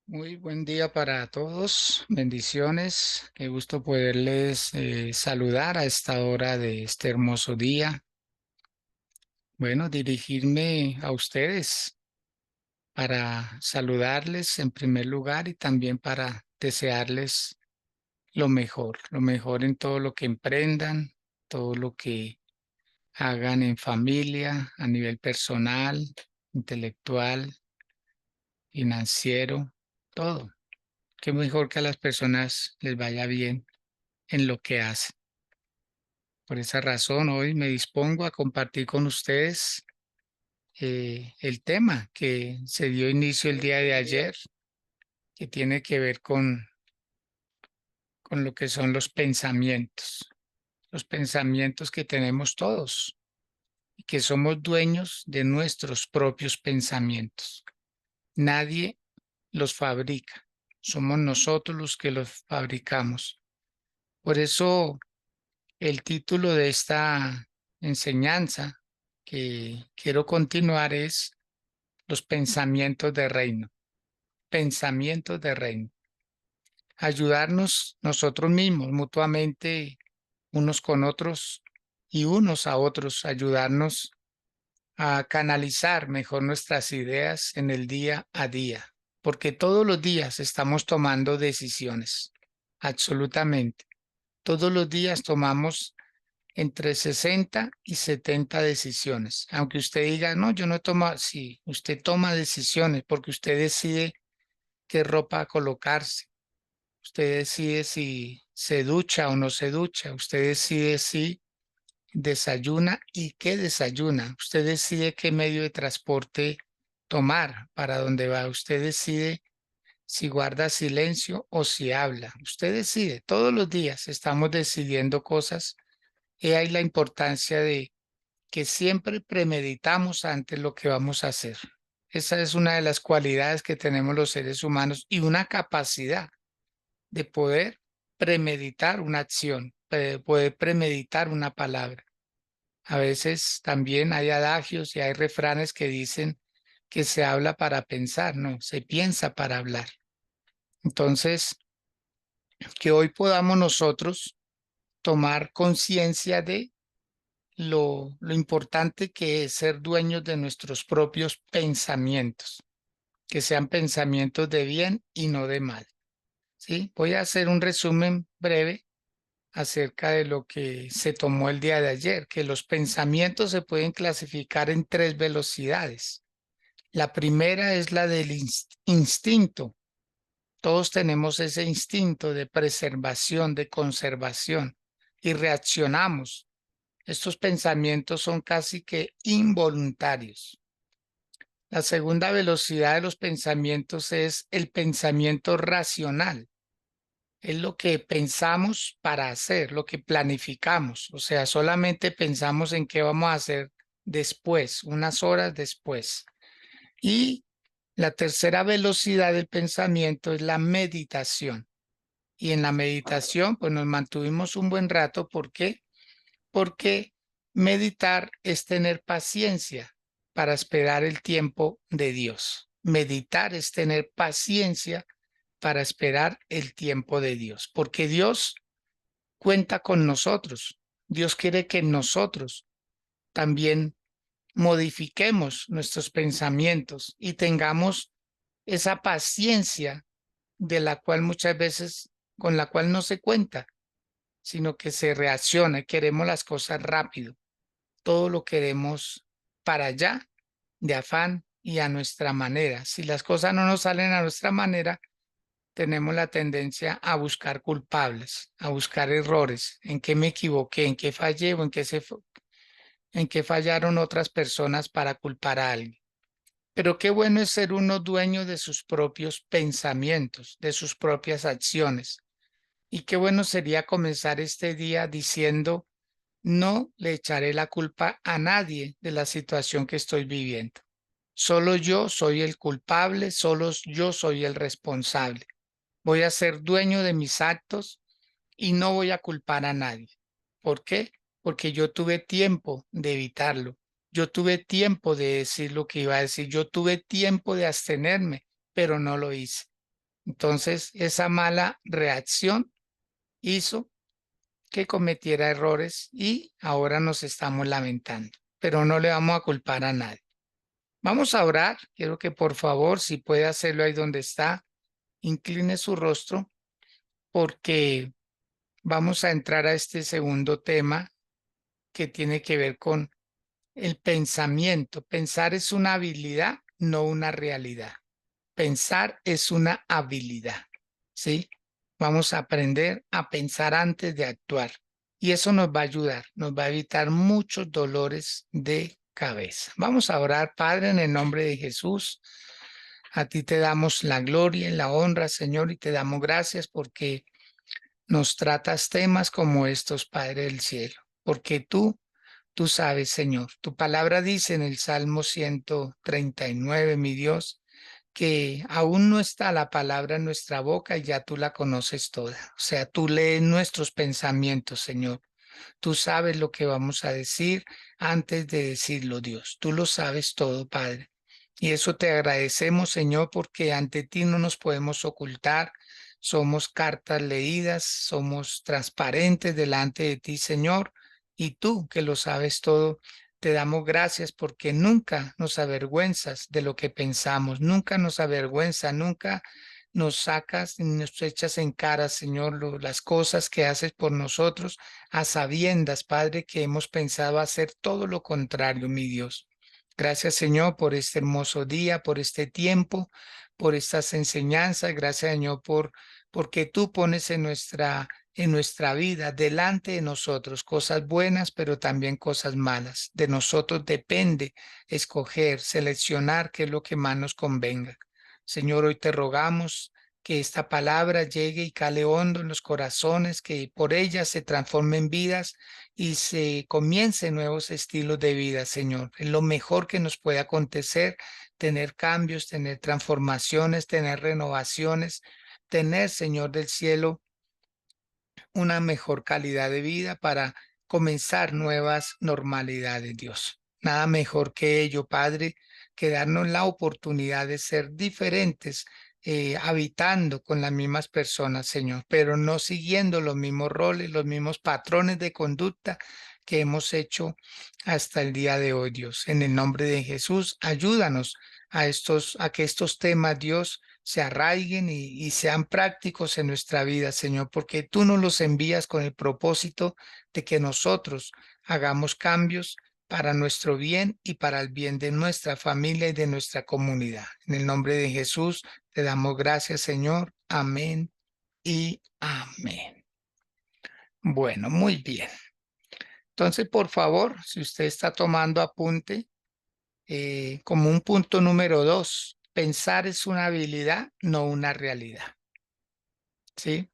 Muy buen día para todos, bendiciones, qué gusto poderles saludar a esta hora de este hermoso día. Bueno, dirigirme a ustedes para saludarles en primer lugar y también para desearles lo mejor en todo lo que emprendan, todo lo que hagan en familia, a nivel personal, intelectual, financiero, todo. Qué mejor que a las personas les vaya bien en lo que hacen. Por esa razón, hoy me dispongo a compartir con ustedes el tema que se dio inicio el día de ayer, que tiene que ver con lo que son los pensamientos que tenemos todos y que somos dueños de nuestros propios pensamientos. Nadie los fabrica, somos nosotros los que los fabricamos. Por eso el título de esta enseñanza que quiero continuar es los pensamientos de reino, pensamientos de reino. Ayudarnos nosotros mismos mutuamente, unos con otros y unos a otros, ayudarnos a canalizar mejor nuestras ideas en el día a día, porque todos los días estamos tomando decisiones, absolutamente. Todos los días tomamos entre 60 y 70 decisiones. Aunque usted diga, no, yo no tomo, sí, usted toma decisiones porque usted decide qué ropa colocarse, usted decide si se ducha o no se ducha, usted decide si desayuna y qué desayuna, usted decide qué medio de transporte tomar, para dónde va, usted decide si guarda silencio o si habla, usted decide, todos los días estamos decidiendo cosas. Y hay la importancia de que siempre premeditamos antes lo que vamos a hacer. Esa es una de las cualidades que tenemos los seres humanos y una capacidad de poder premeditar una acción, poder premeditar una palabra. A veces también hay adagios y hay refranes que dicen que se habla para pensar, no, se piensa para hablar. Entonces, que hoy podamos nosotros tomar conciencia de lo importante que es ser dueños de nuestros propios pensamientos, que sean pensamientos de bien y no de mal. ¿Sí? Voy a hacer un resumen breve acerca de lo que se tomó el día de ayer, que los pensamientos se pueden clasificar en tres velocidades. La primera es la del instinto. Todos tenemos ese instinto de preservación, de conservación, y reaccionamos. Estos pensamientos son casi que involuntarios. La segunda velocidad de los pensamientos es el pensamiento racional. Es lo que pensamos para hacer, lo que planificamos. O sea, solamente pensamos en qué vamos a hacer después, unas horas después. Y la tercera velocidad del pensamiento es la meditación. Y en la meditación, pues nos mantuvimos un buen rato. ¿Por qué? Porque meditar es tener paciencia para esperar el tiempo de Dios. Meditar es tener paciencia para esperar el tiempo de Dios, porque Dios cuenta con nosotros. Dios quiere que nosotros también modifiquemos nuestros pensamientos y tengamos esa paciencia de la cual muchas veces, con la cual no se cuenta, sino que se reacciona. Queremos las cosas rápido, todo lo queremos para allá, de afán y a nuestra manera. Si las cosas no nos salen a nuestra manera, tenemos la tendencia a buscar culpables, a buscar errores, en qué me equivoqué, en qué fallé o en qué fallaron otras personas para culpar a alguien. Pero qué bueno es ser uno dueño de sus propios pensamientos, de sus propias acciones. Y qué bueno sería comenzar este día diciendo, no le echaré la culpa a nadie de la situación que estoy viviendo. Solo yo soy el culpable, solo yo soy el responsable. Voy a ser dueño de mis actos y no voy a culpar a nadie. ¿Por qué? Porque yo tuve tiempo de evitarlo. Yo tuve tiempo de decir lo que iba a decir. Yo tuve tiempo de abstenerme, pero no lo hice. Entonces, esa mala reacción hizo que cometiera errores y ahora nos estamos lamentando, pero no le vamos a culpar a nadie. Vamos a orar. Quiero que por favor, si puede hacerlo ahí donde está, incline su rostro porque vamos a entrar a este segundo tema que tiene que ver con el pensamiento. Pensar es una habilidad, no una realidad. Pensar es una habilidad, ¿sí? Vamos a aprender a pensar antes de actuar y eso nos va a ayudar, nos va a evitar muchos dolores de cabeza. Vamos a orar, Padre, en el nombre de Jesús. A ti te damos la gloria y la honra, Señor, y te damos gracias porque nos tratas temas como estos, Padre del cielo, porque tú sabes, Señor. Tu palabra dice en el Salmo 139, mi Dios, que aún no está la palabra en nuestra boca y ya tú la conoces toda. O sea, tú lees nuestros pensamientos, Señor. Tú sabes lo que vamos a decir antes de decirlo, Dios. Tú lo sabes todo, Padre. Y eso te agradecemos, Señor, porque ante ti no nos podemos ocultar. Somos cartas leídas, somos transparentes delante de ti, Señor. Y tú, que lo sabes todo, te damos gracias porque nunca nos avergüenzas de lo que pensamos, nunca nos avergüenza, nunca nos sacas y nos echas en cara, Señor, las cosas que haces por nosotros a sabiendas, Padre, que hemos pensado hacer todo lo contrario, mi Dios. Gracias, Señor, por este hermoso día, por este tiempo, por estas enseñanzas. Gracias, Señor, porque tú pones en nuestra vida delante de nosotros cosas buenas, pero también cosas malas. De nosotros depende escoger, seleccionar qué es lo que más nos convenga. Señor, hoy te rogamos que esta palabra llegue y cale hondo en los corazones, que por ella se transformen vidas y se comiencen nuevos estilos de vida, Señor. Es lo mejor que nos puede acontecer, tener cambios, tener transformaciones, tener renovaciones, tener, Señor del cielo, una mejor calidad de vida para comenzar nuevas normalidades, Dios. Nada mejor que ello, Padre, que darnos la oportunidad de ser diferentes, habitando con las mismas personas, Señor, pero no siguiendo los mismos roles, los mismos patrones de conducta que hemos hecho hasta el día de hoy, Dios. En el nombre de Jesús, ayúdanos a que estos temas, Dios, se arraiguen y sean prácticos en nuestra vida, Señor, porque tú nos los envías con el propósito de que nosotros hagamos cambios para nuestro bien y para el bien de nuestra familia y de nuestra comunidad. En el nombre de Jesús te damos gracias, Señor. Amén y amén. Bueno, muy bien. Entonces, por favor, si usted está tomando apunte, como un punto número 2, pensar es una habilidad, no una realidad. ¿Sí?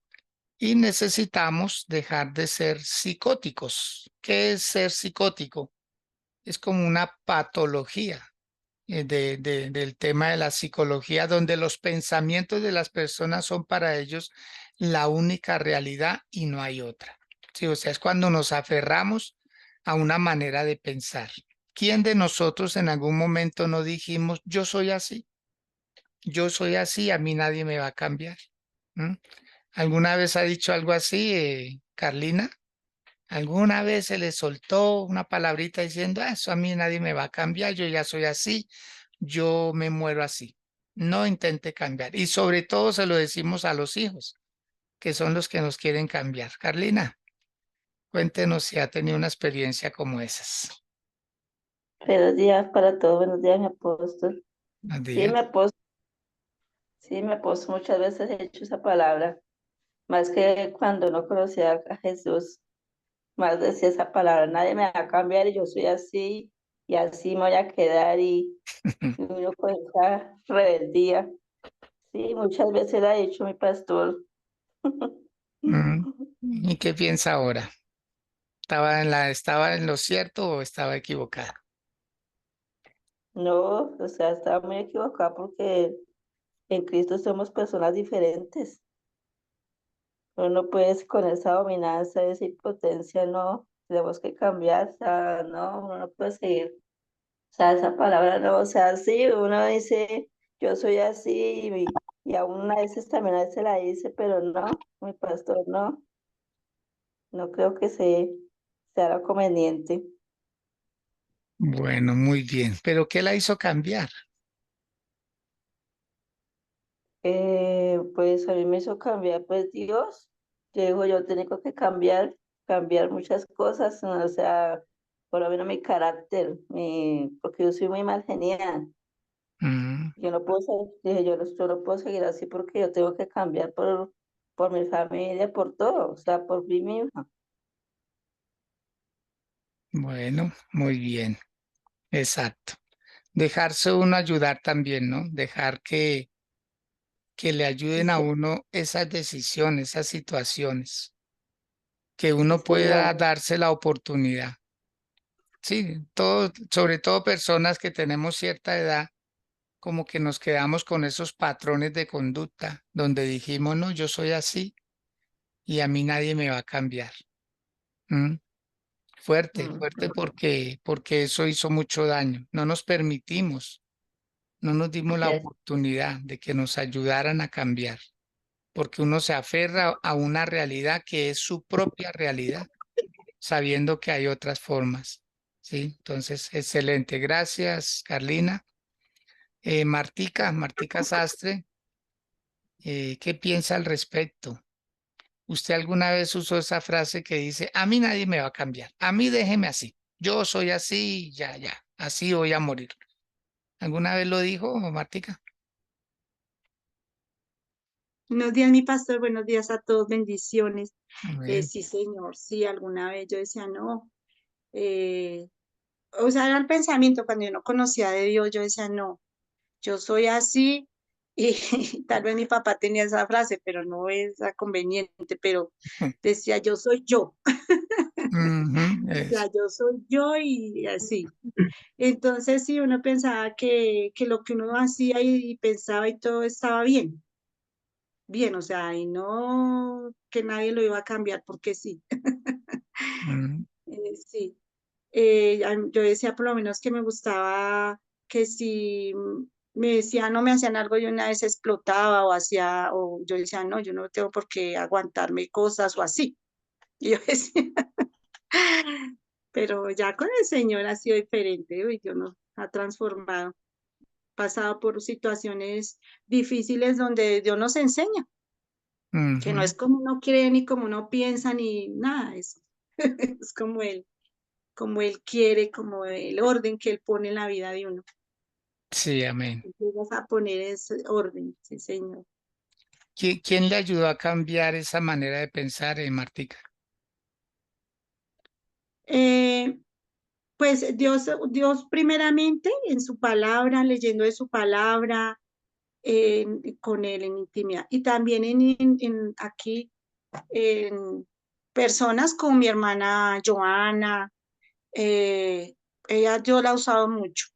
Y necesitamos dejar de ser psicóticos. ¿Qué es ser psicótico? Es como una patología del tema de la psicología, donde los pensamientos de las personas son para ellos la única realidad y no hay otra. Sí, o sea, es cuando nos aferramos a una manera de pensar. ¿Quién de nosotros en algún momento no dijimos, yo soy así, a mí nadie me va a cambiar? ¿Mm? ¿Alguna vez ha dicho algo así, Carlina? ¿Alguna vez se le soltó una palabrita diciendo, "Ah, eso a mí nadie me va a cambiar, yo ya soy así, yo me muero así"? No intente cambiar. Y sobre todo se lo decimos a los hijos, que son los que nos quieren cambiar. Carlina, cuéntenos si ha tenido una experiencia como esas. Buenos días para todos, buenos días, mi apóstol. Buenos Sí, días. mi apóstol muchas veces he hecho esa palabra, más que cuando no conocía a Jesús, más decía esa palabra, nadie me va a cambiar y yo soy así, y así me voy a quedar, y uno con esa rebeldía. Sí, muchas veces la he hecho mi pastor. Mm, ¿Y qué piensa ahora? ¿Estaba en lo cierto o estaba equivocada? No, o sea, estaba muy equivocada porque en Cristo somos personas diferentes. Uno no puede con esa dominancia, esa impotencia, no, tenemos que cambiar, o sea, no, uno no puede seguir, o sea, esa palabra no, o sea, sí, uno dice, yo soy así, Y aún a veces también a veces la dice, pero no, mi pastor no, no creo que sea lo conveniente. Bueno, muy bien. ¿Pero qué la hizo cambiar? Pues a mí me hizo cambiar, pues Dios, yo digo, yo tengo que cambiar muchas cosas, ¿no? O sea, por lo menos mi carácter, porque yo soy muy mal genial. Mm, Yo no puedo, dije, yo no puedo seguir así porque yo tengo que cambiar por mi familia, por todo, o sea, por mí misma. bueno, muy bien. Exacto. Dejarse uno ayudar también, ¿no? Dejar que le Sí, ayuden a uno esas decisiones, esas situaciones, que sí, uno pueda señor. darse la oportunidad. Sí, todo, sobre todo personas que tenemos cierta edad, como que nos quedamos con esos patrones de conducta, donde dijimos, no, yo soy así y a mí nadie me va a cambiar. ¿Mm? Fuerte, Mm, fuerte porque eso hizo mucho daño. No nos permitimos, no nos dimos la yes. oportunidad de que nos ayudaran a cambiar, porque uno se aferra a una realidad que es su propia realidad, sabiendo que hay otras formas. Sí, entonces, excelente. Gracias, Carlina. Martica Sastre, ¿qué piensa al respecto? ¿Usted alguna vez usó esa frase que dice, a mí nadie me va a cambiar, a mí déjeme así, yo soy así, ya, ya, así voy a morir? ¿Alguna vez lo dijo, Martica? Buenos días, mi pastor, buenos días a todos, bendiciones. Muy bien. Sí, señor, sí, alguna vez yo decía, no, eh, o sea, era el pensamiento cuando yo no conocía de Dios, yo decía, no, yo soy así y tal vez mi papá tenía esa frase, pero no es conveniente, pero decía, yo soy yo, Ujú, o sea, eso. yo soy yo y así. Entonces, sí, uno pensaba que lo que uno hacía y pensaba y todo estaba bien, bien, o sea, y no que nadie lo iba a cambiar porque sí. Mm, Sí, yo decía por lo menos que me gustaba que si me decían no me hacían algo, yo una vez explotaba o hacía, o yo decía, no, yo no tengo por qué aguantarme cosas o así. Y yo decía, pero ya con el Señor ha sido diferente, y Dios nos ha transformado, pasado por situaciones difíciles donde Dios nos enseña, que no ujú. es como uno cree ni como uno piensa ni nada de eso, es como él quiere, como el orden que él pone en la vida de uno. Sí, amén. Llegas a poner ese orden, sí, señor. ¿Quién le ayudó a cambiar esa manera de pensar, Martica? Eh, pues Dios primeramente en su palabra, leyendo de su palabra, con él en intimidad. Y también aquí, en personas como mi hermana Joana, eh, ella yo la he usado mucho.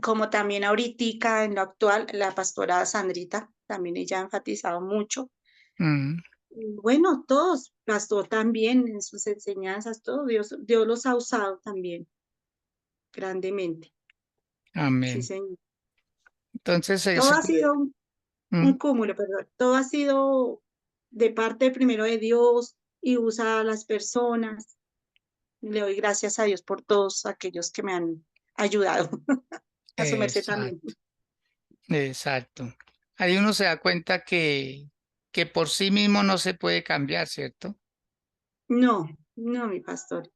Como también ahorita en lo actual, la pastora Sandrita, también ella ha enfatizado mucho. Mm, Y bueno, todos, pastor también en sus enseñanzas, todo, Dios los ha usado también grandemente. Sí, amén. señor. Entonces, Todo eso, ha sido un mm, cúmulo, perdón. Todo ha sido de parte primero de Dios y usa a las personas. Le doy gracias a Dios por todos aquellos que me han ayudado. A su merced también. exacto, exacto. Ahí uno se da cuenta que por sí mismo no se puede cambiar, ¿cierto? No, no, mi pastor.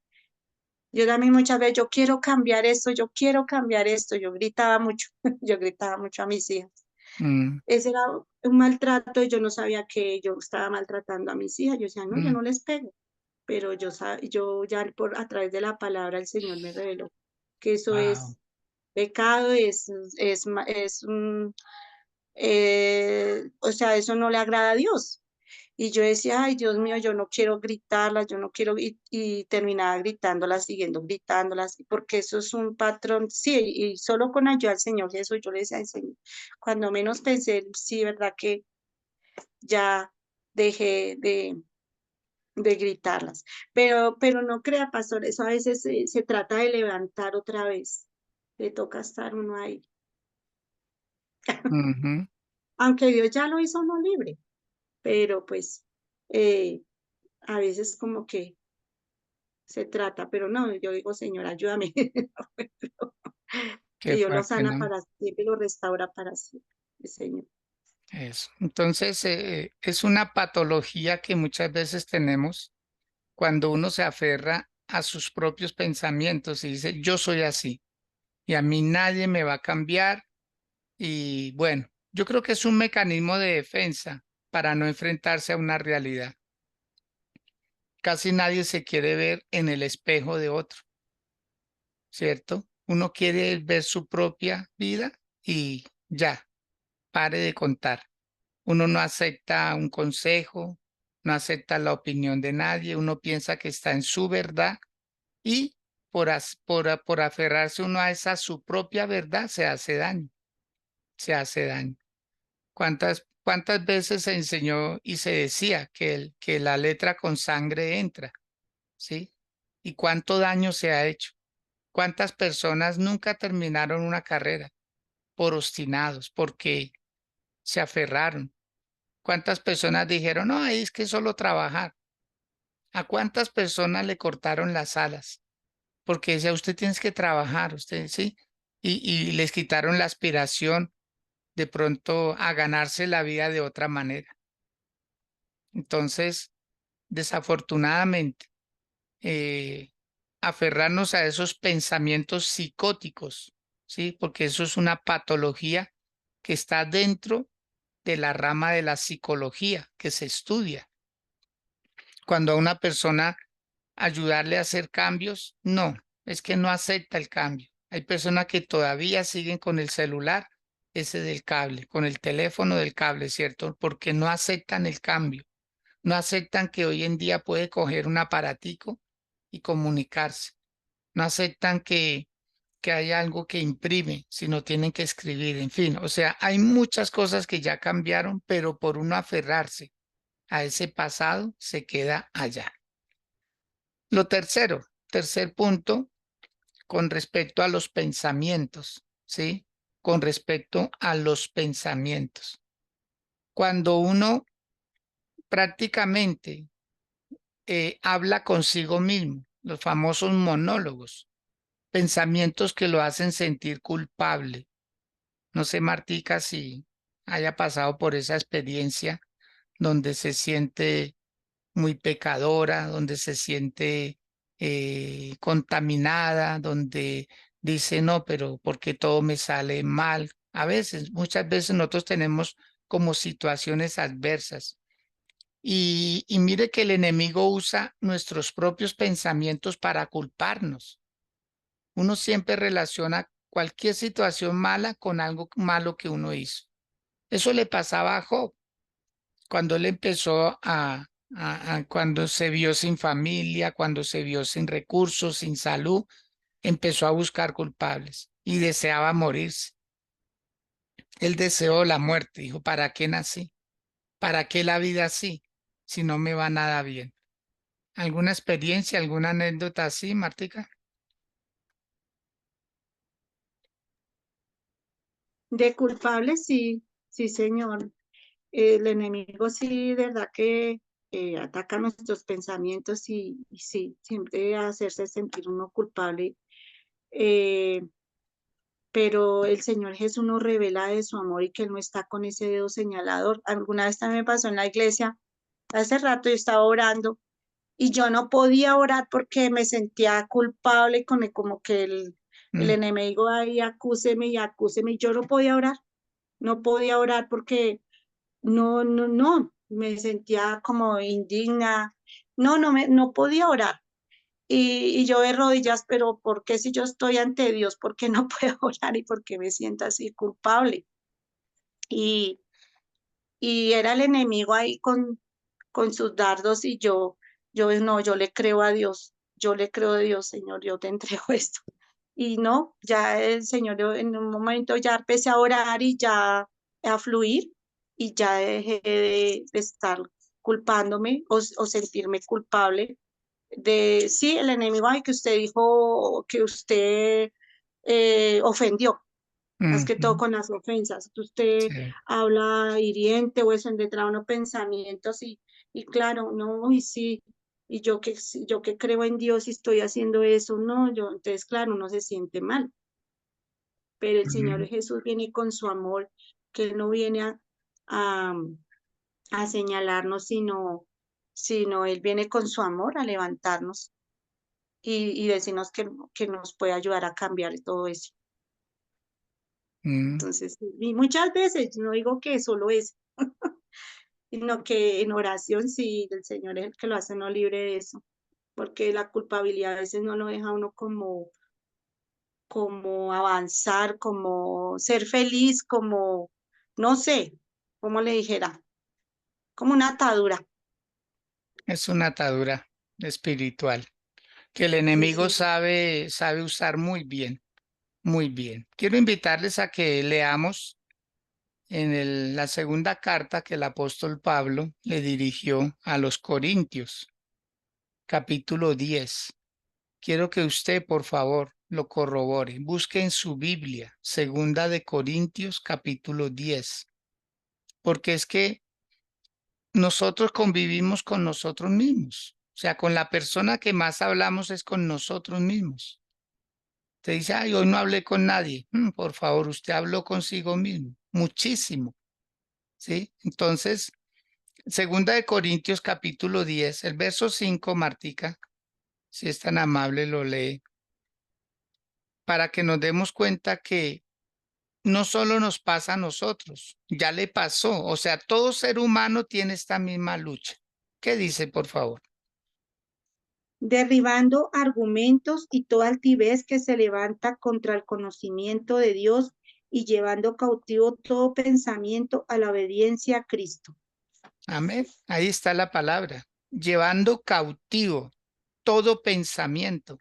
Yo también muchas veces, yo quiero cambiar esto, yo quiero cambiar esto. Yo gritaba mucho, yo gritaba mucho a mis hijas. Mm, Ese era un maltrato y yo no sabía que yo estaba maltratando a mis hijas. Yo decía, no, yo mm, no les pego. Pero yo ya a través de la palabra el Señor me reveló que eso wow. es pecado, o sea, eso no le agrada a Dios. Y yo decía, ay, Dios mío, yo no quiero gritarlas, yo no quiero, y terminaba gritándolas, siguiendo gritándolas, porque eso es un patrón, sí, y solo con ayuda al Señor Jesús, yo le decía al Señor, cuando menos pensé, sí, verdad que ya dejé de gritarlas, pero no crea, pastor, eso a veces se trata de levantar otra vez, le toca estar uno ahí. Ujú. aunque Dios ya lo hizo no libre, pero pues a veces como que se trata, pero no, yo digo, Señor, ayúdame, que Qué Dios lo fuerte, sana ¿no? para siempre y lo restaura para siempre, Señor. Eso. Entonces, es una patología que muchas veces tenemos cuando uno se aferra a sus propios pensamientos y dice, yo soy así y a mí nadie me va a cambiar. Y bueno, yo creo que es un mecanismo de defensa para no enfrentarse a una realidad. Casi nadie se quiere ver en el espejo de otro, ¿cierto? Uno quiere ver su propia vida y ya, pare de contar. Uno no acepta un consejo, no acepta la opinión de nadie, uno piensa que está en su verdad y por aferrarse uno a esa su propia verdad se hace daño, se hace daño. ¿Cuántas veces se enseñó y se decía que la letra con sangre entra? ¿Sí? ¿Y cuánto daño se ha hecho? ¿Cuántas personas nunca terminaron una carrera por obstinados, porque se aferraron? ¿Cuántas personas dijeron, no, es que solo trabajar? ¿A cuántas personas le cortaron las alas? Porque decía, usted tiene que trabajar, usted, ¿sí? Y les quitaron la aspiración de pronto a ganarse la vida de otra manera. Entonces, desafortunadamente, eh, aferrarnos a esos pensamientos psicóticos, ¿sí? Porque eso es una patología que está dentro de la rama de la psicología que se estudia. Cuando a una persona ayudarle a hacer cambios, no, es que no acepta el cambio. Hay personas que todavía siguen con el celular, ese del cable, con el teléfono del cable, ¿cierto? Porque no aceptan el cambio. No aceptan que hoy en día puede coger un aparatico y comunicarse. No aceptan que hay algo que imprime, sino tienen que escribir, en fin. O sea, hay muchas cosas que ya cambiaron, pero por uno aferrarse a ese pasado, se queda allá. Lo tercer punto, con respecto a los pensamientos, ¿sí? Con respecto a los pensamientos. Cuando uno prácticamente habla consigo mismo, los famosos monólogos, pensamientos que lo hacen sentir culpable. No sé, Martica, si haya pasado por esa experiencia donde se siente muy pecadora, donde se siente contaminada, donde dice, no, pero ¿por qué todo me sale mal? A veces, muchas veces nosotros tenemos como situaciones adversas. Y mire que el enemigo usa nuestros propios pensamientos para culparnos. Uno siempre relaciona cualquier situación mala con algo malo que uno hizo. Eso le pasaba a Job cuando él empezó cuando se vio sin familia, cuando se vio sin recursos, sin salud, empezó a buscar culpables y deseaba morirse. Él deseó la muerte, dijo, ¿para qué nací? ¿Para qué la vida así si no me va nada bien? ¿Alguna experiencia, alguna anécdota así, Martica? De culpable, sí, sí, Señor. El enemigo sí, de verdad que ataca nuestros pensamientos y sí, siempre hacerse sentir uno culpable. Eh, pero el Señor Jesús nos revela de su amor y que Él no está con ese dedo señalador. Alguna vez también me pasó en la iglesia, hace rato yo estaba orando y yo no podía orar porque me sentía culpable con como que el Mm, enemigo ahí acúseme y acúseme. Y yo no podía orar, no podía orar porque no, me sentía como indigna. No podía orar. Y yo de rodillas, pero ¿por qué si yo estoy ante Dios, por qué no puedo orar y por qué me siento así culpable? Y, y era el enemigo ahí con sus dardos y yo no, yo le creo a Dios, yo le creo a Dios, Señor, yo te entrego esto. Y no, ya el Señor en un momento ya empecé a orar y ya a fluir y ya dejé de estar culpándome o sentirme culpable de, sí, el enemigo ay, que usted dijo que usted ofendió. más que todo Ujú, con las ofensas. Usted sí. habla hiriente o eso, le trae unos pensamientos y claro, no, y sí, y yo que creo en Dios y estoy haciendo eso, no, entonces claro, uno se siente mal, pero el Señor Ujú, Jesús viene con su amor, que Él no viene a, a señalarnos, sino Él viene con su amor a levantarnos y decirnos que nos puede ayudar a cambiar todo eso. ujú. Entonces, y muchas veces, no digo que solo es, sino que en oración sí, el Señor es el que lo hace no libre de eso, porque la culpabilidad a veces no lo deja a uno como avanzar, como ser feliz, como, no sé, cómo le dijera, como una atadura. Es una atadura espiritual que el Sí, enemigo sí. sabe usar muy bien, muy bien. Quiero invitarles a que leamos en la segunda carta que el apóstol Pablo le dirigió a los Corintios, capítulo 10. Quiero que usted, por favor, lo corrobore. Busque en su Biblia, segunda de Corintios, capítulo 10, porque es que nosotros convivimos con nosotros mismos. O sea, con la persona que más hablamos es con nosotros mismos. Te dice, ay, hoy no hablé con nadie. Por favor, usted habló consigo mismo. Muchísimo. ¿Sí? Entonces, segunda de Corintios capítulo 10, el verso 5, Martica, si es tan amable, lo lee, para que nos demos cuenta que no solo nos pasa a nosotros, ya le pasó. O sea, todo ser humano tiene esta misma lucha. ¿Qué dice, por favor? Derribando argumentos y toda altivez que se levanta contra el conocimiento de Dios y llevando cautivo todo pensamiento a la obediencia a Cristo. Amén. Ahí está la palabra. Llevando cautivo todo pensamiento,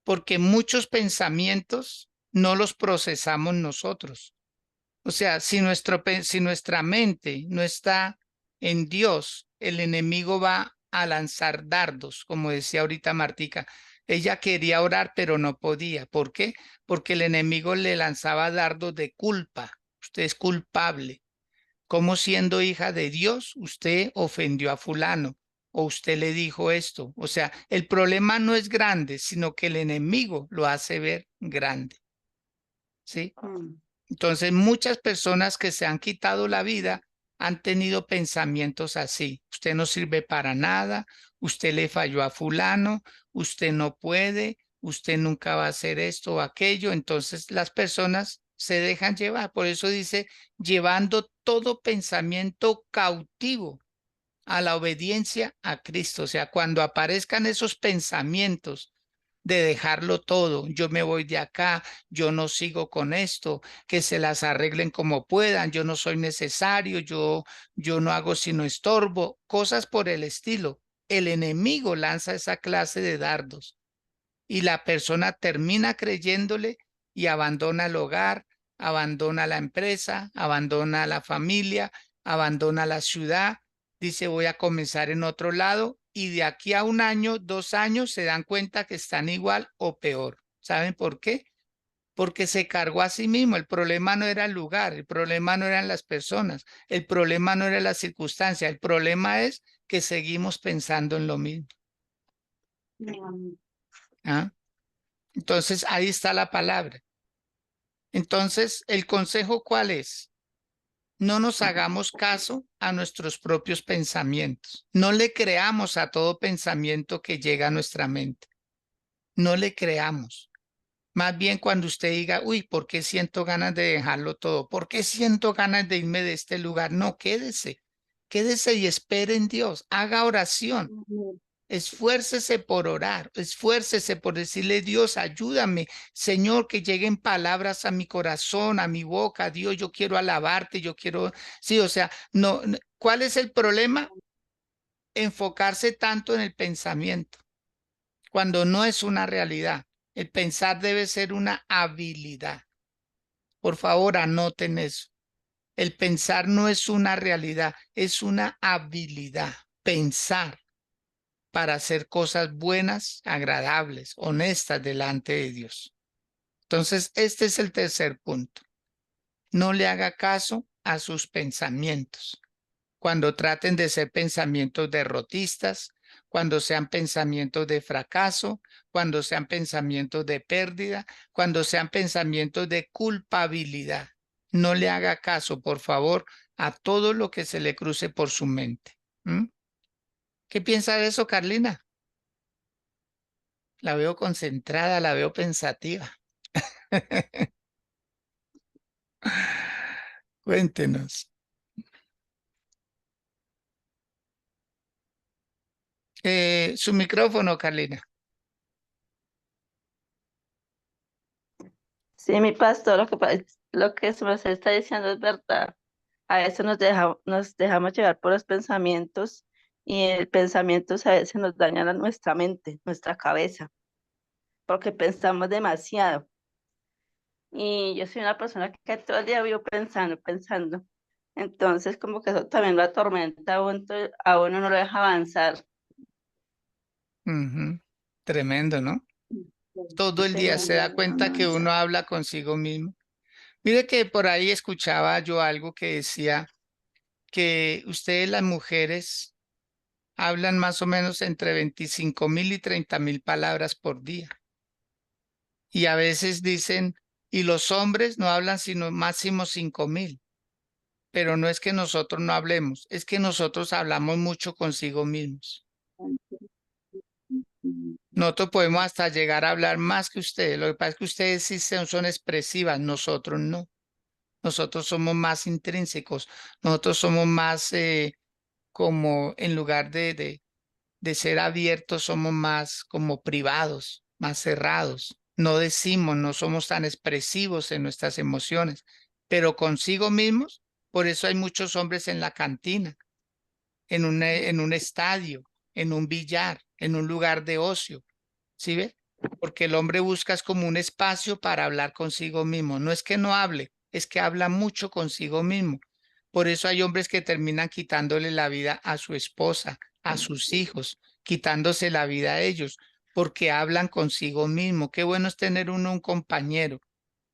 porque muchos pensamientos no los procesamos nosotros. O sea, si nuestra mente no está en Dios, el enemigo va a lanzar dardos, como decía ahorita Martica. Ella quería orar, pero no podía. ¿Por qué? Porque el enemigo le lanzaba dardos de culpa. Usted es culpable. ¿Cómo siendo hija de Dios usted ofendió a fulano? O usted le dijo esto. O sea, el problema no es grande, sino que el enemigo lo hace ver grande. ¿Sí? Mm. Entonces, muchas personas que se han quitado la vida han tenido pensamientos así. Usted no sirve para nada, usted le falló a fulano, usted no puede, usted nunca va a hacer esto o aquello. Entonces, las personas se dejan llevar. Por eso dice, llevando todo pensamiento cautivo a la obediencia a Cristo. O sea, cuando aparezcan esos pensamientos de dejarlo todo, yo me voy de acá, yo no sigo con esto, que se las arreglen como puedan, yo no soy necesario, yo no hago sino estorbo, cosas por el estilo. El enemigo lanza esa clase de dardos y la persona termina creyéndole y abandona el hogar, abandona la empresa, abandona la familia, abandona la ciudad, dice voy a comenzar en otro lado y de aquí a un año, 2 años se dan cuenta que están igual o peor. ¿Saben por qué? Porque se cargó a sí mismo. El problema no era el lugar, el problema no eran las personas, el problema no era la circunstancia, el problema es que seguimos pensando en lo mismo. Mm. ¿Ah? Entonces, ahí está la palabra. Entonces, ¿el consejo cuál es? No nos hagamos caso a nuestros propios pensamientos. No le creamos a todo pensamiento que llega a nuestra mente. No le creamos. Más bien cuando usted diga, uy, ¿por qué siento ganas de dejarlo todo? ¿Por qué siento ganas de irme de este lugar? No, quédese. Quédese y espere en Dios. Haga oración. Mm. Esfuércese por orar, esfuércese por decirle, Dios, ayúdame, Señor, que lleguen palabras a mi corazón, a mi boca, Dios, yo quiero alabarte, yo quiero, sí, o sea, no, ¿cuál es el problema? Enfocarse tanto en el pensamiento, cuando no es una realidad. El pensar debe ser una habilidad. Por favor, anoten eso. El pensar no es una realidad, es una habilidad. Pensar para hacer cosas buenas, agradables, honestas delante de Dios. Entonces, este es el tercer punto. No le haga caso a sus pensamientos. Cuando traten de ser pensamientos derrotistas, cuando sean pensamientos de fracaso, cuando sean pensamientos de pérdida, cuando sean pensamientos de culpabilidad. No le haga caso, por favor, a todo lo que se le cruce por su mente. ¿Mm? ¿Qué piensa de eso, Carlina? La veo concentrada, la veo pensativa. Cuéntenos. Su micrófono, Carlina. Sí, mi pastor, lo que se me está diciendo es verdad. A veces nos dejamos llevar por los pensamientos y el pensamiento a veces nos daña nuestra mente, nuestra cabeza, porque pensamos demasiado. Y yo soy una persona que todo el día vivo pensando, pensando. Entonces, como que eso también lo atormenta a uno, a uno no lo deja avanzar. Ujú. Tremendo, ¿no? Todo el día se da Tremendo, cuenta que avanza. uno habla consigo mismo. Mire que por ahí escuchaba yo algo que decía que ustedes las mujeres hablan más o menos entre 25.000 y 30.000 palabras por día. Y a veces dicen, y los hombres no hablan sino máximo 5.000. Pero no es que nosotros no hablemos, es que nosotros hablamos mucho consigo mismos. Nosotros podemos hasta llegar a hablar más que ustedes. Lo que pasa es que ustedes sí son expresivas, nosotros no. Nosotros somos más intrínsecos, nosotros somos más como en lugar de ser abiertos, somos más como privados, más cerrados. No decimos, no somos tan expresivos en nuestras emociones, pero consigo mismos, por eso hay muchos hombres en la cantina, en un estadio, en un billar, en un lugar de ocio. ¿Sí ve? Porque el hombre busca es como un espacio para hablar consigo mismo. No es que no hable, es que habla mucho consigo mismo. Por eso hay hombres que terminan quitándole la vida a su esposa, a sus hijos, quitándose la vida a ellos, porque hablan consigo mismo. Qué bueno es tener uno un compañero,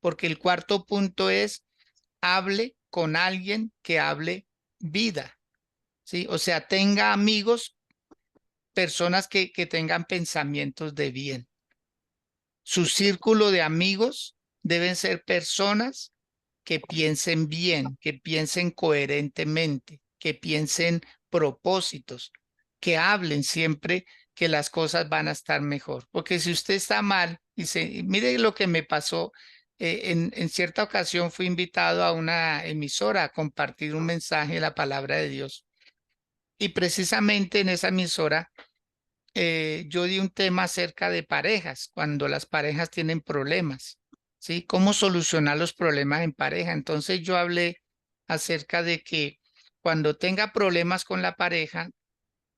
porque el cuarto punto es hable con alguien que hable vida, ¿sí? O sea, tenga amigos, personas que tengan pensamientos de bien. Su círculo de amigos deben ser personas que piensen bien, que piensen coherentemente, que piensen propósitos, que hablen siempre que las cosas van a estar mejor. Porque si usted está mal, y mire lo que me pasó, en cierta ocasión fui invitado a una emisora a compartir un mensaje de la palabra de Dios. Y precisamente en esa emisora yo di un tema acerca de parejas, cuando las parejas tienen problemas, ¿sí? ¿Cómo solucionar los problemas en pareja? Entonces yo hablé acerca de que cuando tenga problemas con la pareja,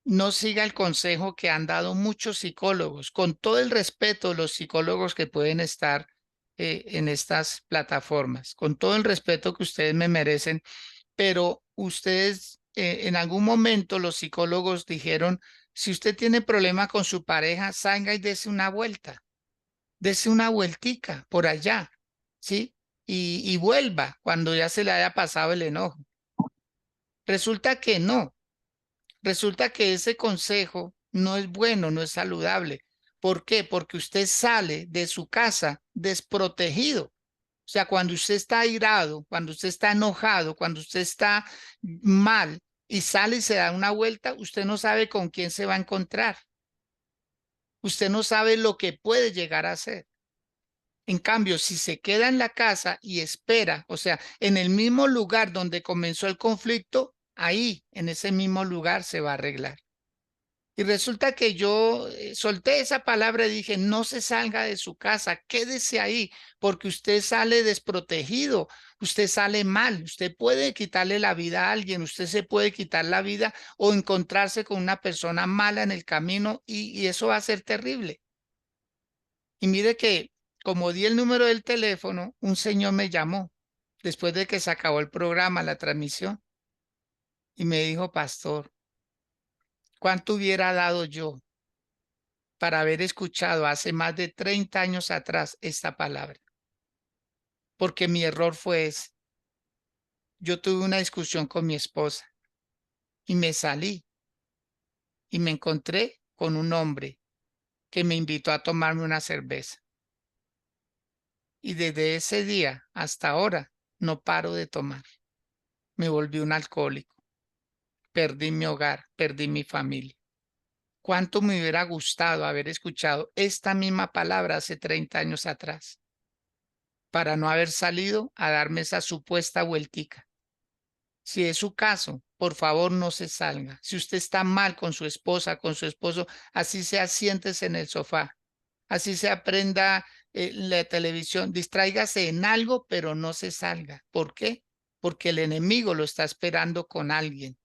no siga el consejo que han dado muchos psicólogos, con todo el respeto de los psicólogos que pueden estar en estas plataformas, con todo el respeto que ustedes me merecen, pero ustedes en algún momento los psicólogos dijeron, si usted tiene problema con su pareja, salga y dese una vueltica por allá, ¿sí? Y vuelva cuando ya se le haya pasado el enojo. Resulta que no, resulta que ese consejo no es bueno, no es saludable. ¿Por qué? Porque usted sale de su casa desprotegido. O sea, cuando usted está airado, cuando usted está enojado, cuando usted está mal y sale y se da una vuelta, usted no sabe con quién se va a encontrar. Usted no sabe lo que puede llegar a ser. En cambio, si se queda en la casa y espera, o sea, en el mismo lugar donde comenzó el conflicto, ahí, en ese mismo lugar se va a arreglar. Y resulta que yo solté esa palabra y dije, no se salga de su casa, quédese ahí, porque usted sale desprotegido, usted sale mal, usted puede quitarle la vida a alguien, usted se puede quitar la vida o encontrarse con una persona mala en el camino y eso va a ser terrible. Y mire que como di el número del teléfono, un señor me llamó después de que se acabó el programa, la transmisión, y me dijo, pastor, ¿cuánto hubiera dado yo para haber escuchado hace más de 30 años atrás esta palabra? porque mi error fue ese. Yo tuve una discusión con mi esposa y me salí y me encontré con un hombre que me invitó a tomarme una cerveza. Y desde ese día hasta ahora no paro de tomar. Me volví un alcohólico. Perdí mi hogar, perdí mi familia. ¿Cuánto me hubiera gustado haber escuchado esta misma palabra hace 30 años atrás para no haber salido a darme esa supuesta vueltica? Si es su caso, por favor no se salga. Si usted está mal con su esposa, con su esposo, así sea, siéntese en el sofá. Así se aprenda la televisión. Distráigase en algo, pero no se salga. ¿Por qué? Porque el enemigo lo está esperando con alguien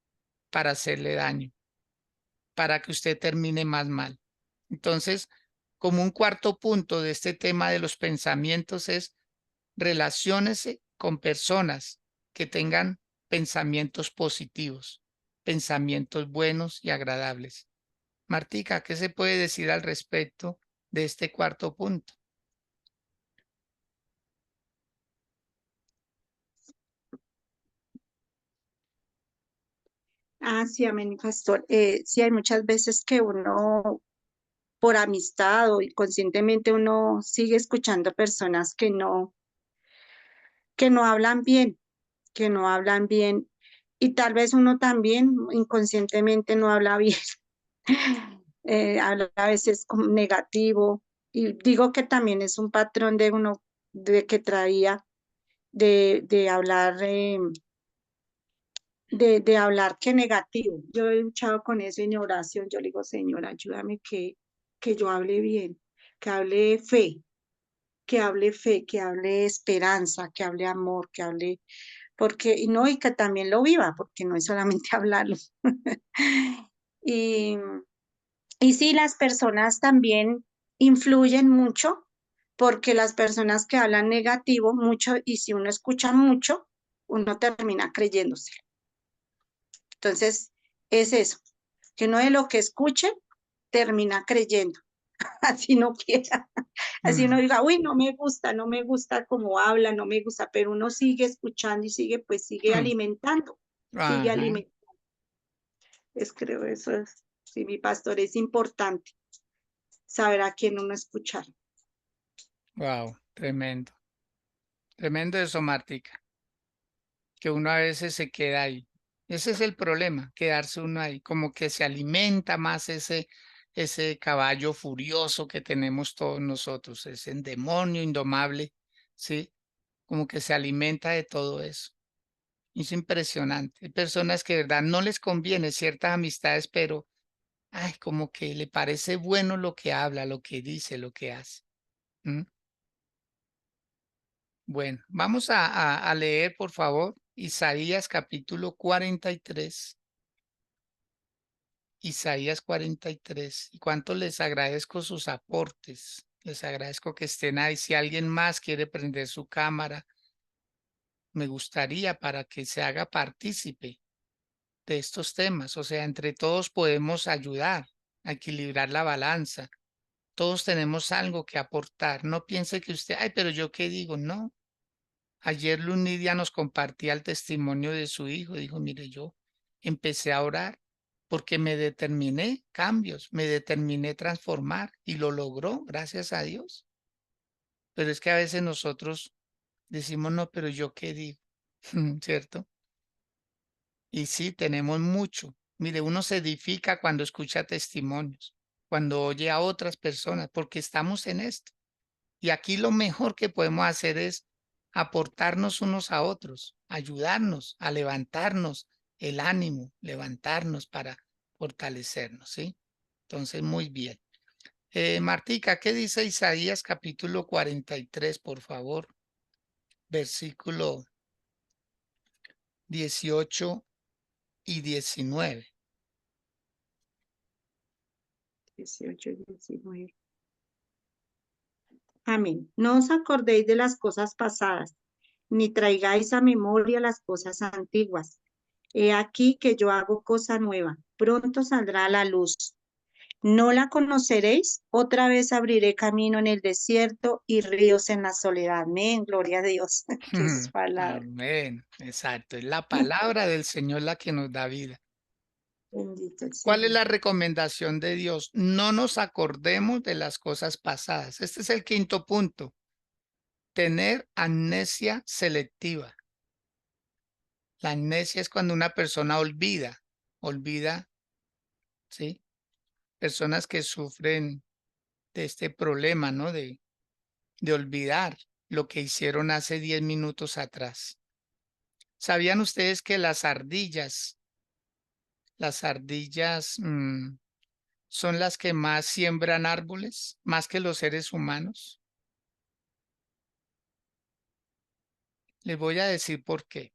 para hacerle daño, para que usted termine más mal. Entonces, como un cuarto punto de este tema de los pensamientos es relaciónese con personas que tengan pensamientos positivos, pensamientos buenos y agradables. Martica, ¿qué se puede decir al respecto de este cuarto punto? Sí, amén, pastor. Sí, hay muchas veces que uno, por amistad o inconscientemente, uno sigue escuchando personas que no hablan bien, que no hablan bien. Y tal vez uno también inconscientemente no habla bien. Habla a veces como negativo. Y digo que también es un patrón de uno de que traía de hablar. De hablar que negativo. Yo he luchado con eso en oración. Yo le digo, Señor, ayúdame que yo hable bien, que hable fe, que hable fe, que hable esperanza, que hable amor, que hable, porque, y no, y que también lo viva, porque no es solamente hablarlo. Y, y sí, las personas también influyen mucho, porque las personas que hablan negativo mucho, y si uno escucha mucho, uno termina creyéndose. Entonces, es eso, que uno de lo que escuche termina creyendo, así no quiera, así uno Mm, diga, uy, no me gusta cómo habla, no me gusta, pero uno sigue escuchando y sigue, pues sigue mm, alimentando, sigue ajá. alimentando. Es creo eso es, sí, mi pastor, es importante saber a quién uno escuchar. Wow, tremendo. Tremendo eso, Martica, que uno a veces se queda ahí. Ese es el problema, quedarse uno ahí, como que se alimenta más ese caballo furioso que tenemos todos nosotros, ese demonio indomable, ¿sí? Como que se alimenta de todo eso. Es impresionante. Hay personas que de verdad no les conviene ciertas amistades, pero, ay, como que le parece bueno lo que habla, lo que dice, lo que hace. ¿Mm? Bueno, vamos a leer, por favor, Isaías capítulo 43. Isaías 43. Y cuánto les agradezco sus aportes. Les agradezco que estén ahí. Si alguien más quiere prender su cámara, me gustaría para que se haga partícipe de estos temas. O sea, entre todos podemos ayudar a equilibrar la balanza. Todos tenemos algo que aportar. No piense que usted, ay, pero yo qué digo, no. Ayer Lunidia nos compartía el testimonio de su hijo. Dijo, mire, yo empecé a orar porque me determiné cambios, me determiné transformar y lo logró, gracias a Dios. Pero es que a veces nosotros decimos, no, pero yo qué digo, ¿cierto? Y sí, tenemos mucho. Mire, uno se edifica cuando escucha testimonios, cuando oye a otras personas, porque estamos en esto. Y aquí lo mejor que podemos hacer es aportarnos unos a otros, ayudarnos a levantarnos el ánimo, levantarnos para fortalecernos, ¿sí? Entonces, muy bien. Martica, ¿qué dice Isaías capítulo 43, por favor? Versículo 18 y 19. 18 y 19. Amén. No os acordéis de las cosas pasadas, ni traigáis a memoria las cosas antiguas. He aquí que yo hago cosa nueva, pronto saldrá a la luz. No la conoceréis, otra vez abriré camino en el desierto y ríos en la soledad. Amén, gloria a Dios. Que es palabra. Amén. Exacto. Es la palabra del Señor la que nos da vida. Bendito el ¿Cuál es Señor. la recomendación de Dios? No nos acordemos de las cosas pasadas. Este es el quinto punto. Tener amnesia selectiva. La amnesia es cuando una persona olvida, ¿sí? Personas que sufren de este problema, ¿no? De olvidar lo que hicieron hace 10 minutos atrás. ¿Sabían ustedes que las ardillas son las que más siembran árboles, más que los seres humanos? Les voy a decir por qué.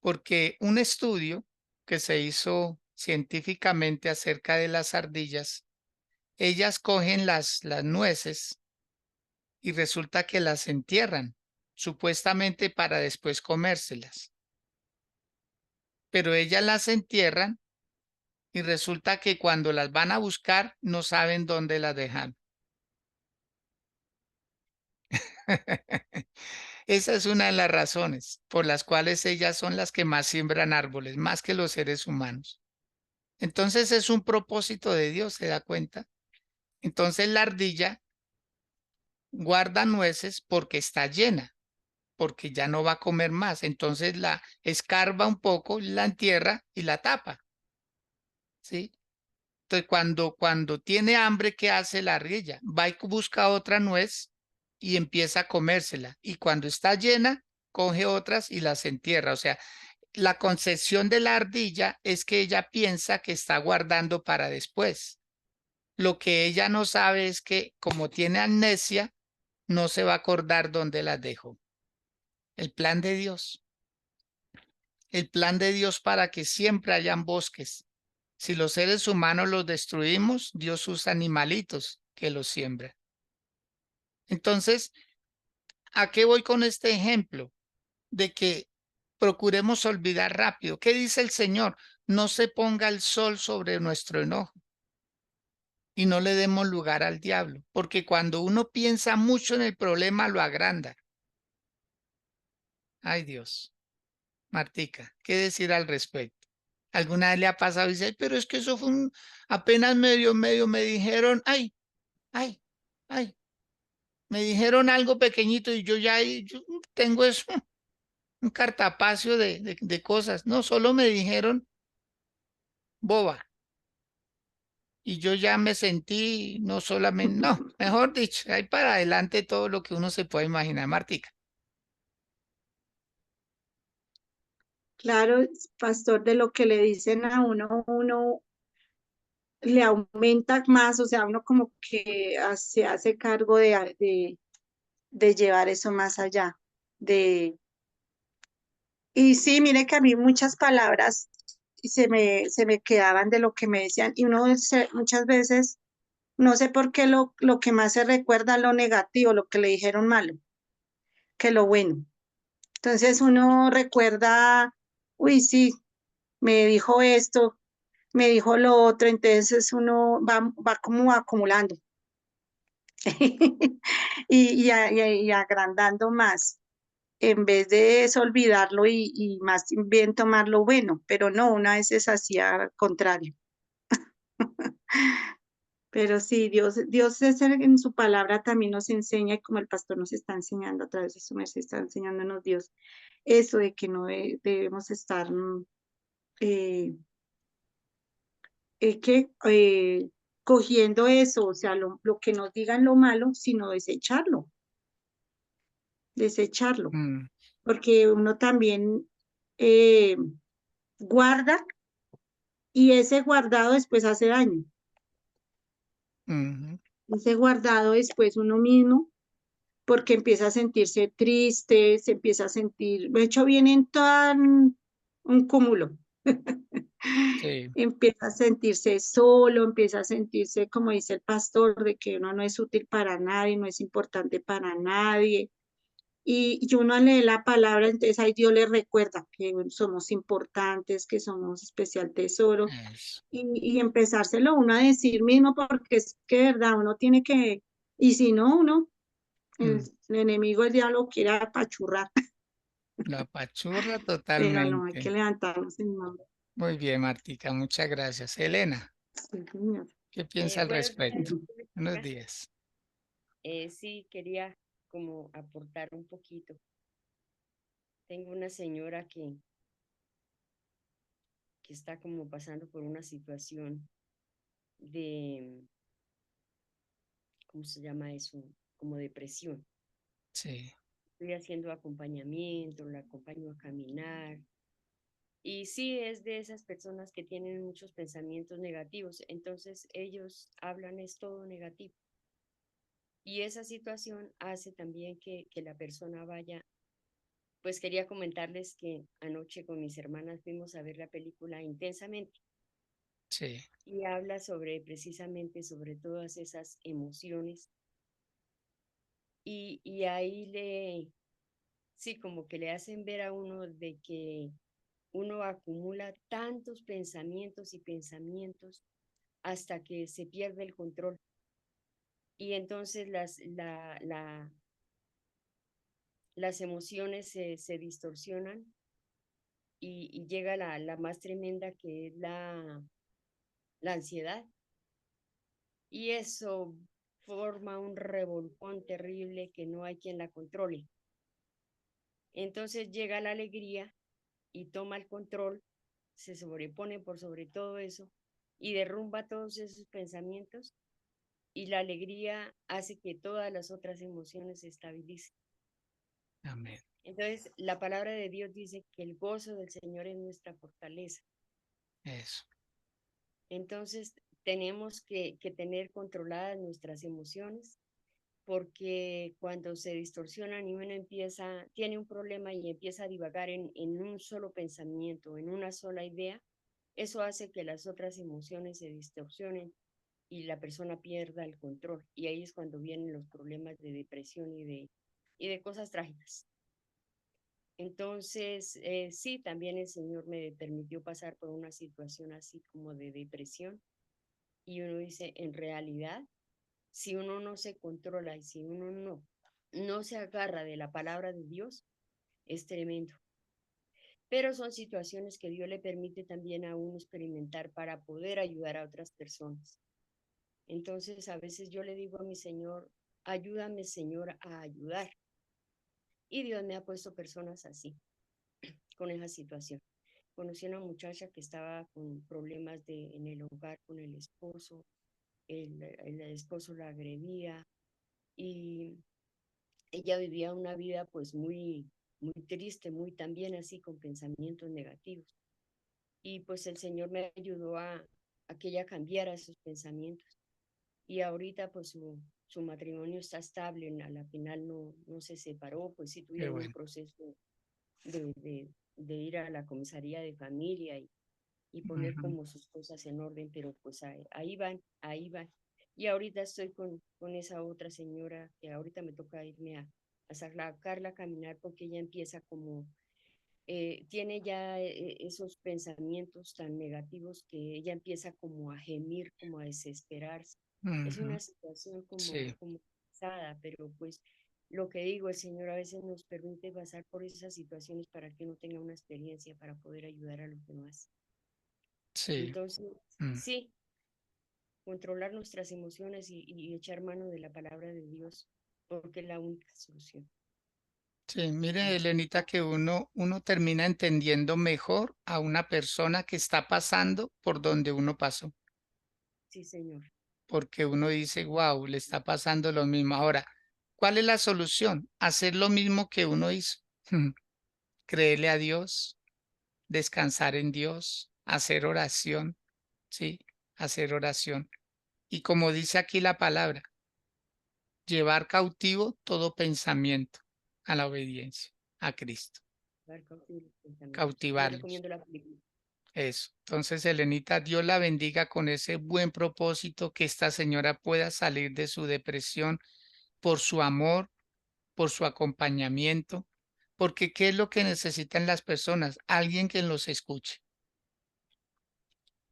Porque un estudio que se hizo científicamente acerca de las ardillas, ellas cogen las nueces y resulta que las entierran, supuestamente para después comérselas. Pero ellas las entierran y resulta que cuando las van a buscar no saben dónde las dejan. Esa es una de las razones por las cuales ellas son las que más siembran árboles, más que los seres humanos. Entonces es un propósito de Dios, ¿se da cuenta? Entonces la ardilla guarda nueces porque está llena, porque ya no va a comer más. Entonces la escarba un poco, la entierra y la tapa, ¿sí? Entonces cuando tiene hambre, ¿qué hace la ardilla? Va y busca otra nuez y empieza a comérsela. Y cuando está llena, coge otras y las entierra. O sea, la concepción de la ardilla es que ella piensa que está guardando para después. Lo que ella no sabe es que como tiene amnesia, no se va a acordar dónde las dejó. El plan de Dios. El plan de Dios para que siempre hayan bosques. Si los seres humanos los destruimos, Dios usa animalitos que los siembran. Entonces, ¿a qué voy con este ejemplo? De que procuremos olvidar rápido. ¿Qué dice el Señor? No se ponga el sol sobre nuestro enojo y no le demos lugar al diablo, porque cuando uno piensa mucho en el problema, lo agranda. Ay, Dios. Martica, ¿qué decir al respecto? ¿Alguna vez le ha pasado y dice, pero es que eso fue apenas medio, me dijeron, ay, ay, me dijeron algo pequeñito y yo ya yo tengo eso, un cartapacio de cosas. No, solo me dijeron boba y yo ya me sentí, no solamente, no, mejor dicho, ahí para adelante todo lo que uno se puede imaginar, Martica. Claro, pastor, de lo que le dicen a uno le aumenta más, o sea, uno como que se hace cargo de llevar eso más allá. De, y sí, mire que a mí muchas palabras se me quedaban de lo que me decían y muchas veces no sé por qué lo que más se recuerda es lo negativo, lo que le dijeron malo, que lo bueno. Entonces uno recuerda, uy, sí, me dijo esto, me dijo lo otro, entonces uno va como acumulando y agrandando más, en vez de eso olvidarlo y más bien tomar lo bueno, pero no, una vez es hacía al contrario. Pero sí, Dios en su palabra también nos enseña, y como el pastor nos está enseñando a través de su merced, está enseñándonos Dios, eso de que no debemos estar eh, que cogiendo eso, o sea, lo que nos digan lo malo, sino desecharlo, Mm, porque uno también eh, guarda y ese guardado después hace daño. ujú, Ese guardado después uno mismo, porque empieza a sentirse triste, se empieza a sentir, de hecho viene en todo un cúmulo. sí. Empieza a sentirse solo, empieza a sentirse, como dice el pastor, de que uno no es útil para nadie, no es importante para nadie. y uno lee la palabra, entonces ahí Dios le recuerda que somos importantes, que somos especial tesoro, Eso. y empezárselo uno a decir mismo, porque es que de verdad uno tiene que, y si no, uno, Mm, el enemigo, el diablo quiere apachurrar, La apachurra pero no, hay que totalmente. levantarnos en nombre. Muy bien, Martica, muchas gracias. Elena, Sí, señor. ¿qué piensa al Buenos días, respecto? Buenos Jessica. días. Sí, quería como aportar un poquito. Tengo una señora que está como pasando por una situación de, ¿cómo se llama eso? Como depresión. Sí, Estoy haciendo acompañamiento, la acompaño a caminar. Y sí, es de esas personas que tienen muchos pensamientos negativos. Entonces ellos hablan es todo negativo. Y esa situación hace también que la persona vaya. Pues quería comentarles que anoche con mis hermanas fuimos a ver la película Intensamente sí, y habla sobre precisamente sobre todas esas emociones y ahí sí, como que le hacen ver a uno de que uno acumula tantos pensamientos y pensamientos hasta que se pierde el control y entonces las emociones se distorsionan y llega la más tremenda que es la ansiedad. Y eso forma un revolcón terrible que no hay quien la controle. Entonces llega la alegría y toma el control, se sobrepone por sobre todo eso y derrumba todos esos pensamientos y la alegría hace que todas las otras emociones se estabilicen. amén. Entonces la palabra de Dios dice que el gozo del Señor es nuestra fortaleza. Eso. Entonces tenemos que tener controladas nuestras emociones porque cuando se distorsionan y uno tiene un problema y empieza a divagar en un solo pensamiento, en una sola idea, eso hace que las otras emociones se distorsionen y la persona pierda el control. Y ahí es cuando vienen los problemas de depresión y de cosas trágicas. Entonces, sí, también el Señor me permitió pasar por una situación así como de depresión. Y uno dice, en realidad, si uno no se controla y si uno no se agarra de la palabra de Dios, es tremendo. Pero son situaciones que Dios le permite también a uno experimentar para poder ayudar a otras personas. Entonces, a veces yo le digo a mi Señor, ayúdame, Señor, a ayudar. Y Dios me ha puesto personas así, con esa situación. Conocí a una muchacha que estaba con problemas en el hogar con el esposo, el esposo la agredía y ella vivía una vida pues muy triste, muy también así con pensamientos negativos. Y pues el Señor me ayudó a que ella cambiara esos pensamientos. Y ahorita pues su matrimonio está estable, a la final no se separó, pues sí Qué tuvieron un bueno. proceso de ir a la comisaría de familia y poner Ujú. como sus cosas en orden, pero pues ahí van, ahí van. Y ahorita estoy con esa otra señora que ahorita me toca irme a sacarla a caminar porque ella empieza como, tiene ya esos pensamientos tan negativos que ella empieza como a gemir, como a desesperarse. Es Ujú. una situación Sí, como pesada, pero pues lo que digo, el Señor a veces nos permite pasar por esas situaciones para que uno tenga una experiencia para poder ayudar a los demás. sí. Entonces, Mm. sí, controlar nuestras emociones y echar mano de la palabra de Dios, porque es la única solución. Sí, mire, Elenita, que uno termina entendiendo mejor a una persona que está pasando por donde uno pasó, Sí, Señor. porque uno dice, wow, le está pasando lo mismo. Ahora, ¿cuál es la solución? Hacer lo mismo que uno hizo. Creerle a Dios, descansar en Dios, hacer oración, ¿sí? Hacer oración. Y como dice aquí la palabra, llevar cautivo todo pensamiento a la obediencia a Cristo, Dar cautivo los pensamientos. Yo cautivarlos. recomiendo la película. Eso. Entonces, Elenita, Dios la bendiga con ese buen propósito, que esta señora pueda salir de su depresión por su amor, por su acompañamiento, porque ¿qué es lo que necesitan las personas? Alguien que los escuche.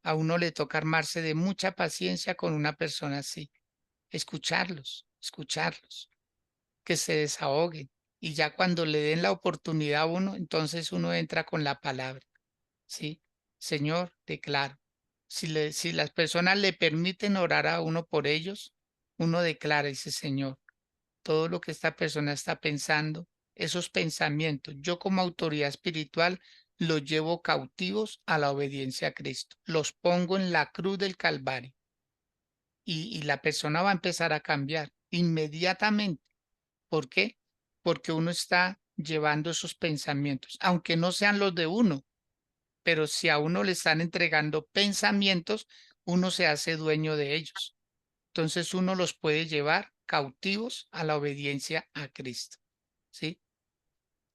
A uno le toca armarse de mucha paciencia con una persona así, escucharlos, que se desahoguen. Y ya cuando le den la oportunidad a uno, entonces uno entra con la palabra. ¿Sí? Señor, declaro. Si las personas le permiten orar a uno por ellos, uno declara, dice Señor, todo lo que esta persona está pensando, esos pensamientos, yo como autoridad espiritual los llevo cautivos a la obediencia a Cristo. Los pongo en la cruz del Calvario y la persona va a empezar a cambiar inmediatamente. ¿Por qué? Porque uno está llevando esos pensamientos, aunque no sean los de uno, pero si a uno le están entregando pensamientos, uno se hace dueño de ellos. Entonces uno los puede llevar cautivos a la obediencia a Cristo. ¿Sí?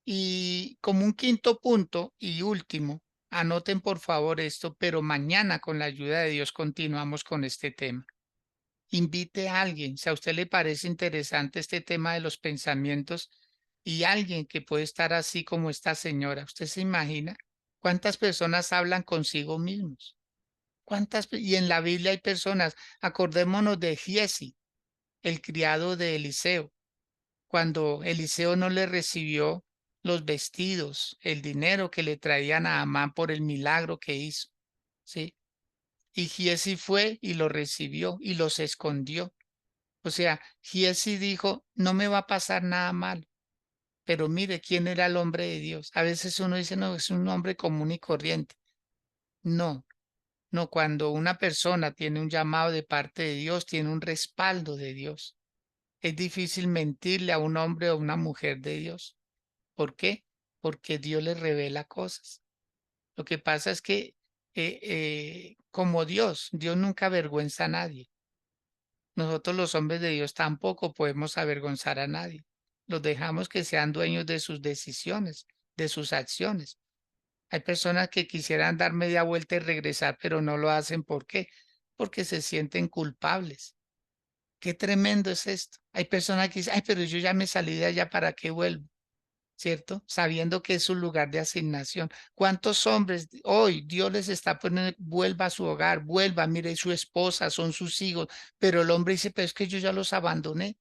Y como un quinto punto y último, anoten por favor esto, pero mañana con la ayuda de Dios continuamos con este tema. Invite a alguien, si a usted le parece interesante este tema de los pensamientos y alguien que puede estar así como esta señora. ¿Usted se imagina cuántas personas hablan consigo mismos? Y en la Biblia hay personas, acordémonos de Giesi, el criado de Eliseo, cuando Eliseo no le recibió los vestidos, el dinero que le traían a Amán por el milagro que hizo, ¿sí? Y Giesi fue y lo recibió y los escondió. O sea, Giesi dijo, no me va a pasar nada mal. Pero mire quién era el hombre de Dios. A veces uno dice, no, es un hombre común y corriente. No, no, cuando una persona tiene un llamado de parte de Dios, tiene un respaldo de Dios. Es difícil mentirle a un hombre o una mujer de Dios. ¿Por qué? Porque Dios le revela cosas. Lo que pasa es que como Dios nunca avergüenza a nadie. Nosotros los hombres de Dios tampoco podemos avergonzar a nadie. Los dejamos que sean dueños de sus decisiones, de sus acciones. Hay personas que quisieran dar media vuelta y regresar, pero no lo hacen. ¿Por qué? Porque se sienten culpables. Qué tremendo es esto. Hay personas que dicen, ay, pero yo ya me salí de allá, ¿para qué vuelvo? ¿Cierto? Sabiendo que es su lugar de asignación. ¿Cuántos hombres hoy Dios les está poniendo, vuelva a su hogar, vuelva, mire, su esposa, son sus hijos, pero el hombre dice, pero es que yo ya los abandoné,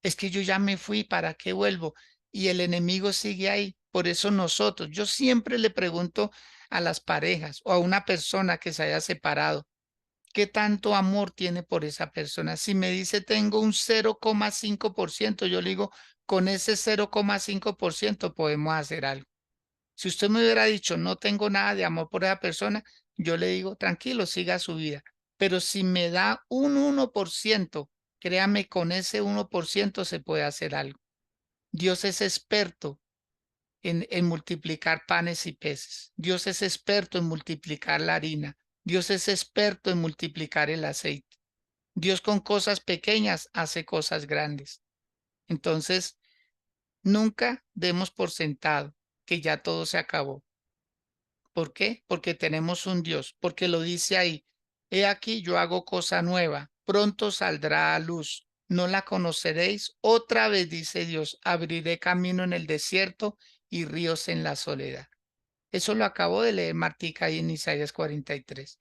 es que yo ya me fui, ¿para qué vuelvo? Y el enemigo sigue ahí. Por eso nosotros, yo siempre le pregunto a las parejas o a una persona que se haya separado, ¿qué tanto amor tiene por esa persona? Si me dice tengo un 0,5%, yo le digo, con ese 0,5% podemos hacer algo. Si usted me hubiera dicho no tengo nada de amor por esa persona, yo le digo, tranquilo, siga su vida. Pero si me da un 1%, créame, con ese 1% se puede hacer algo. Dios es experto en multiplicar panes y peces. Dios es experto en multiplicar la harina. Dios es experto en multiplicar el aceite. Dios con cosas pequeñas hace cosas grandes. Entonces, nunca demos por sentado que ya todo se acabó. ¿Por qué? Porque tenemos un Dios, porque lo dice ahí. He aquí yo hago cosa nueva, pronto saldrá a luz. No la conoceréis. Otra vez dice Dios, abriré camino en el desierto y ríos en la soledad. Eso lo acabo de leer Martica ahí en Isaías 43.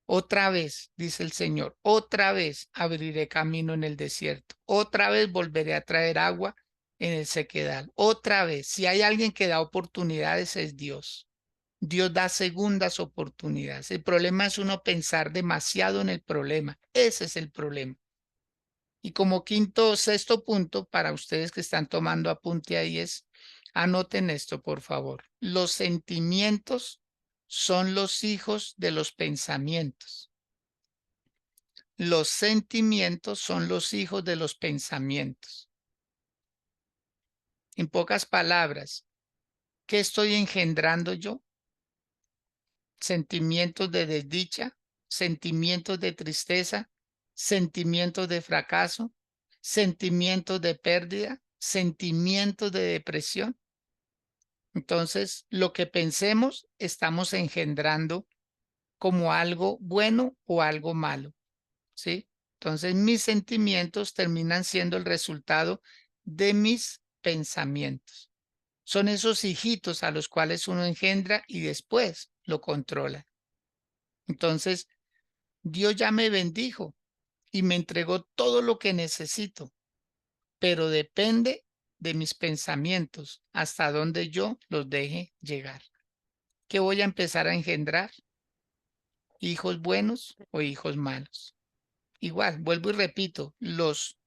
Otra vez, dice el Señor, otra vez abriré camino en el desierto. Otra vez volveré a traer agua en el sequedal. Otra vez, si hay alguien que da oportunidades es Dios. Dios da segundas oportunidades. El problema es uno pensar demasiado en el problema. Ese es el problema. Y como sexto punto, para ustedes que están tomando apunte ahí es, anoten esto, por favor. Los sentimientos son los hijos de los pensamientos. Los sentimientos son los hijos de los pensamientos. En pocas palabras, ¿qué estoy engendrando yo? Sentimientos de desdicha, sentimientos de tristeza, sentimientos de fracaso, sentimientos de pérdida, sentimientos de depresión. Entonces, lo que pensemos estamos engendrando como algo bueno o algo malo, ¿sí? Entonces, mis sentimientos terminan siendo el resultado de mis pensamientos. Son esos hijitos a los cuales uno engendra y después lo controla. Entonces, Dios ya me bendijo y me entregó todo lo que necesito, pero depende de mis pensamientos hasta donde yo los deje llegar. ¿Qué voy a empezar a engendrar? ¿Hijos buenos o hijos malos? Igual, vuelvo y repito, los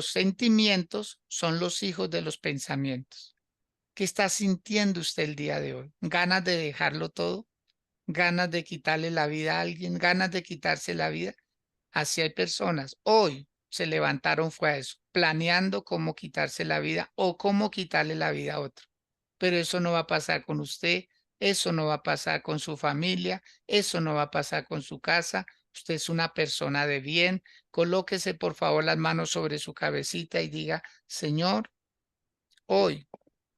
sentimientos son los hijos de los pensamientos. ¿Qué está sintiendo usted el día de hoy? ¿Ganas de dejarlo todo? ¿Ganas de quitarle la vida a alguien? ¿Ganas de quitarse la vida? Así hay personas. Hoy se levantaron fue a eso, planeando cómo quitarse la vida o cómo quitarle la vida a otro. Pero eso no va a pasar con usted, eso no va a pasar con su familia, eso no va a pasar con su casa. Usted es una persona de bien. Colóquese por favor las manos sobre su cabecita y diga, Señor, hoy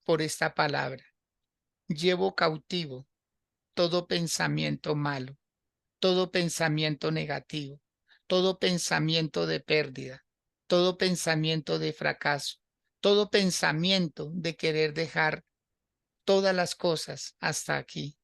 por esta palabra llevo cautivo todo pensamiento malo, todo pensamiento negativo, todo pensamiento de pérdida, todo pensamiento de fracaso, todo pensamiento de querer dejar todas las cosas hasta aquí.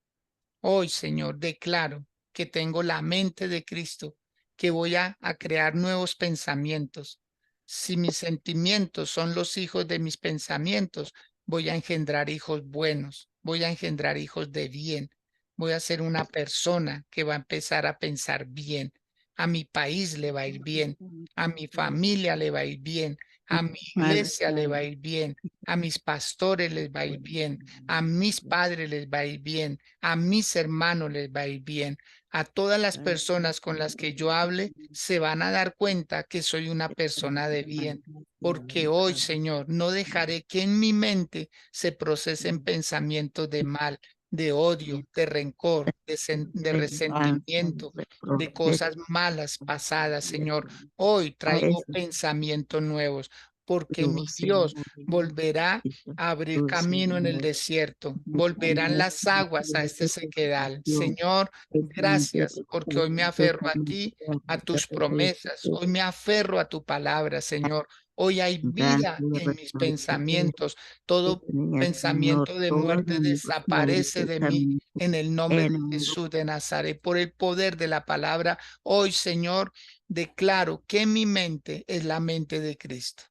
Hoy, Señor, declaro que tengo la mente de Cristo, que voy a crear nuevos pensamientos. Si mis sentimientos son los hijos de mis pensamientos, voy a engendrar hijos buenos, voy a engendrar hijos de bien, voy a ser una persona que va a empezar a pensar bien. A mi país le va a ir bien, a mi familia le va a ir bien, a mi iglesia le va a ir bien, a mis pastores les va a ir bien, a mis padres les va a ir bien, a mis hermanos les va a ir bien, a todas las personas con las que yo hable se van a dar cuenta que soy una persona de bien, porque hoy, Señor, no dejaré que en mi mente se procesen pensamientos de mal, de odio, de rencor, de resentimiento, de cosas malas pasadas, Señor. Hoy traigo pensamientos nuevos, porque mi Dios volverá a abrir camino en el desierto. Volverán las aguas a este sequedal. Señor, gracias porque hoy me aferro a ti, a tus promesas. Hoy me aferro a tu palabra, Señor. Hoy hay vida en mis pensamientos. Todo pensamiento de muerte desaparece de mí en el nombre de Jesús de Nazaret. Por el poder de la palabra, hoy, Señor, declaro que mi mente es la mente de Cristo.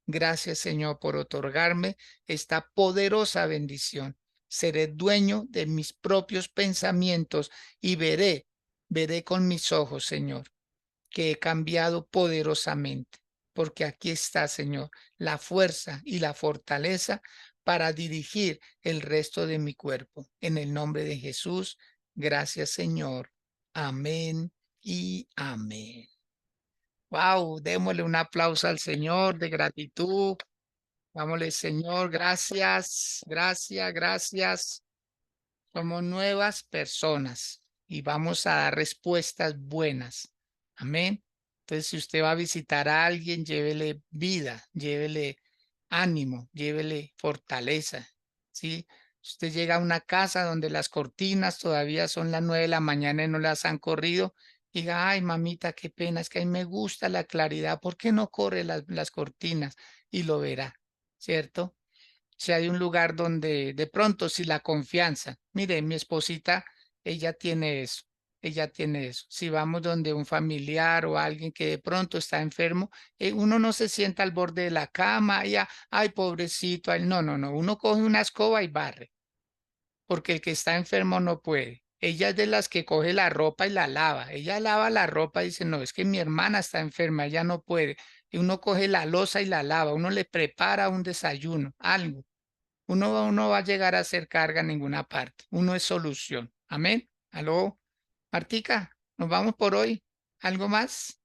Gracias, Señor, por otorgarme esta poderosa bendición. Seré dueño de mis propios pensamientos y veré con mis ojos, Señor, que he cambiado poderosamente, porque aquí está, Señor, la fuerza y la fortaleza para dirigir el resto de mi cuerpo. En el nombre de Jesús, gracias, Señor. Amén y amén. Wow, démosle un aplauso al Señor de gratitud. Vámonos, Señor, gracias, gracias, gracias. Somos nuevas personas y vamos a dar respuestas buenas. Amén. Entonces, si usted va a visitar a alguien, llévele vida, llévele ánimo, llévele fortaleza. ¿Sí? Usted llega a una casa donde las cortinas todavía son las 9 de la mañana y no las han corrido, diga, ay, mamita, qué pena, es que a mí me gusta la claridad, ¿por qué no corre las cortinas? Y lo verá, ¿cierto? Si hay un lugar donde de pronto si la confianza, mire, mi esposita, ella tiene eso. Si vamos donde un familiar o alguien que de pronto está enfermo, uno no se sienta al borde de la cama, ya, ay, pobrecito, ay, no, no, no, uno coge una escoba y barre, porque el que está enfermo no puede. Ella es de las que coge la ropa y la lava. Ella lava la ropa y dice, no, es que mi hermana está enferma, ella no puede. Y uno coge la loza y la lava, uno le prepara un desayuno, algo. Uno no va a llegar a hacer carga en ninguna parte. Uno es solución. Amén. Aló, Martica, nos vamos por hoy. ¿Algo más?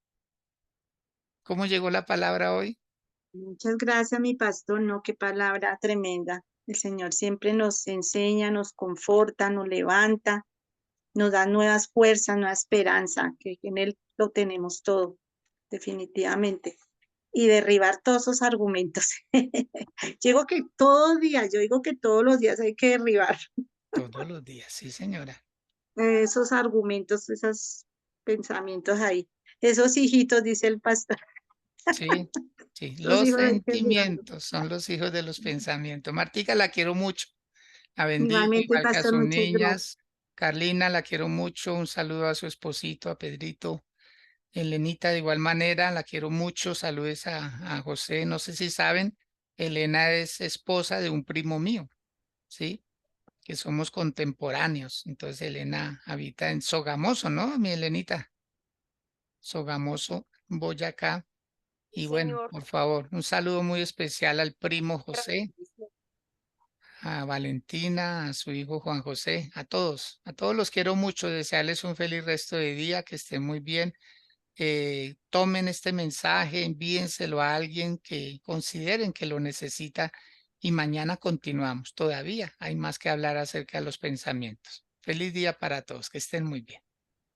¿Cómo llegó la palabra hoy? Muchas gracias, mi pastor. No, qué palabra tremenda. El Señor siempre nos enseña, nos conforta, nos levanta, nos da nuevas fuerzas, nueva esperanza, que en Él lo tenemos todo, definitivamente. Y derribar todos esos argumentos. Yo digo que todos los días hay que derribar Todos los días, sí, señora. esos argumentos, esos pensamientos ahí. Esos hijitos, dice el pastor. Sí, Sí, Los los hijos del pensamiento. sentimientos son los hijos de los pensamientos. Martica, la quiero mucho. La bendiga, Igualmente, igual que a pastor, sus muchas gracias. niñas. Carlina, la quiero mucho. Un saludo a su esposito, a Pedrito. Elenita, de igual manera, la quiero mucho. Saludes a José. No sé si saben, Elena es esposa de un primo mío, ¿sí? Que somos contemporáneos. Entonces, Elena habita en Sogamoso, ¿no? Mi Elenita. Sogamoso, Boyacá. Sí, Y bueno, señor. por favor, un saludo muy especial al primo José, Gracias. a Valentina, a su hijo Juan José, a todos los quiero mucho, desearles un feliz resto de día, que estén muy bien. Tomen este mensaje, envíenselo a alguien que consideren que lo necesita y mañana continuamos. Todavía hay más que hablar acerca de los pensamientos. Feliz día para todos, que estén muy bien.